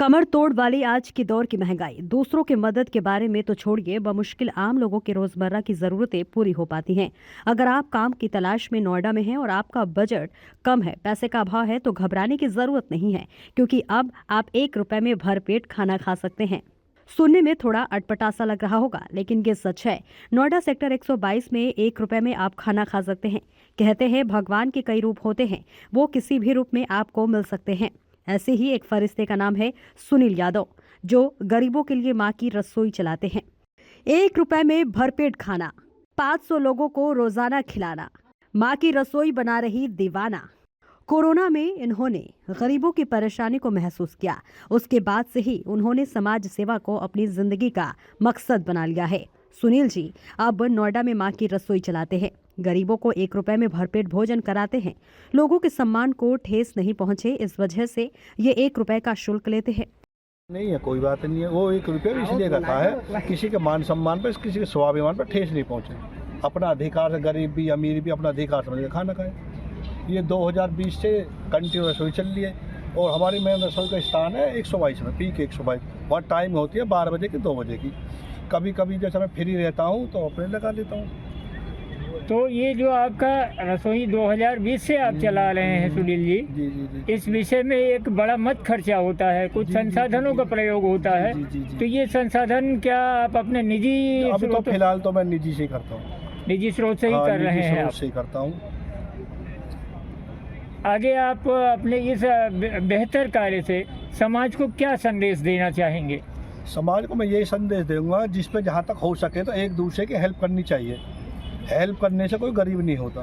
कमर तोड़ वाली आज के दौर की महंगाई दूसरों की मदद के बारे में तो छोड़िए, बमुश्किल आम लोगों की रोजमर्रा की जरूरतें पूरी हो पाती हैं। अगर आप काम की तलाश में नोएडा में हैं और आपका बजट कम है, पैसे का अभाव है, तो घबराने की जरूरत नहीं है, क्योंकि अब आप 1 रुपए में भरपेट खाना खा सकते हैं। सुनने में थोड़ा अटपटा सा लग रहा होगा, लेकिन ये सच है। नोएडा सेक्टर 122 में 1 रुपए में आप खाना खा सकते हैं। कहते हैं भगवान के कई रूप होते हैं, वो किसी भी रूप में आपको मिल सकते हैं। ऐसे ही एक फरिश्ते का नाम है सुनील यादव, जो गरीबों के लिए मां की रसोई चलाते हैं। 1 रुपए में भरपेट खाना, 500 लोगों को रोजाना खिलाना, मां की रसोई बना रही दीवाना। कोरोना में इन्होंने गरीबों की परेशानी को महसूस किया। उसके बाद से ही उन्होंने समाज सेवा को अपनी जिंदगी का मकसद बना लिया है। सुनील जी अब नोएडा में मां की रसोई चलाते हैं। गरीबों को 1 रुपए में भरपेट भोजन कराते हैं। लोगों के सम्मान को ठेस नहीं पहुंचे, इस वजह से ये 1 रुपए का शुल्क लेते हैं। नहीं है, कोई बात नहीं है। वो 1 रुपया भी इसलिए रखा है किसी के मान सम्मान पर, किसी के स्वाभिमान पर ठेस नहीं पहुंचे। अपना अधिकार है, गरीब भी अमीर भी अपना अधिकार समझ के खाना खाए। ये 2020 से कंटिन्यू रसोई चल रही है और हमारी मेन रसोई का स्थान है 122 में, पीक 122। वहाँ टाइम होती है 12 बजे की 2 बजे की। कभी कभी जैसे मैं फ्री रहता हूँ तो अपने लगा लेता हूँ। तो ये जो आपका रसोई 2020 से आप चला रहे हैं सुनील जी, जी। इस विषय में एक बड़ा मत खर्चा होता है, कुछ संसाधनों का प्रयोग होता है। तो ये संसाधन क्या आप अपने निजी अभी तो फिलहाल तो मैं निजी से करता हूँ, निजी स्रोत से ही कर रहे हैं आप? से करता हूँ। आगे आप अपने इस बेहतर कार्य से समाज को क्या संदेश देना चाहेंगे? समाज को मैं यही संदेश दूंगा, जिस पे जहाँ तक हो सके तो एक दूसरे की हेल्प करनी चाहिए। हेल्प करने से कोई गरीब नहीं होता।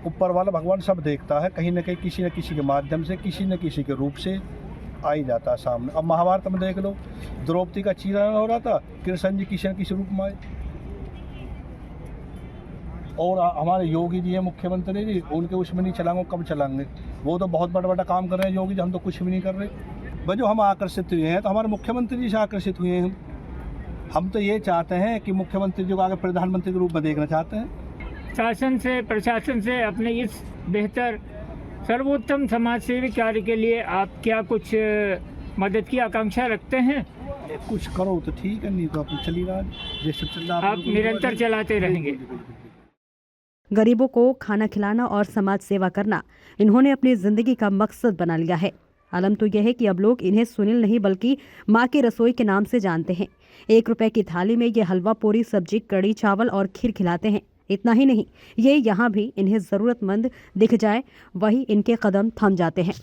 ऊपर वाला भगवान सब देखता है, कहीं ना कहीं किसी न किसी के माध्यम से, किसी न किसी के रूप से आ ही जाता है सामने। अब महाभारत में देख लो, द्रौपदी का चीरहरण हो रहा था, कृष्ण जी किसी न किसी रूप में आए। और हमारे योगी जी है मुख्यमंत्री जी, उनके उसमें नहीं चलाएंगे, कब चलाएंगे? वो तो बहुत बड़ा बड़ा काम कर रहे हैं योगी जी, हम तो कुछ भी नहीं कर रहे। भाई जो हम आकर्षित हुए हैं तो हमारे मुख्यमंत्री जी से आकर्षित हुए हैं। हम तो ये चाहते हैं कि मुख्यमंत्री जी को आगे प्रधानमंत्री के रूप में देखना चाहते हैं। शासन से, प्रशासन से अपने इस बेहतर सर्वोत्तम समाज सेवी कार्य के लिए आप क्या कुछ मदद की आकांक्षा रखते हैं? कुछ करो तो ठीक है, नहीं तो आप चली रहा जैसे चल रहा आप निरंतर चलाते रहेंगे। गरीबों को खाना खिलाना और समाज सेवा करना इन्होंने अपनी जिंदगी का मकसद बना लिया है। आलम तो यह है कि अब लोग इन्हें सुनील नहीं बल्कि माँ की रसोई के नाम से जानते हैं। 1 रुपए की थाली में ये हलवा, पूरी, सब्जी, कड़ी चावल और खीर खिलाते हैं। इतना ही नहीं, ये यहाँ भी इन्हें ज़रूरतमंद दिख जाए वही इनके कदम थम जाते हैं।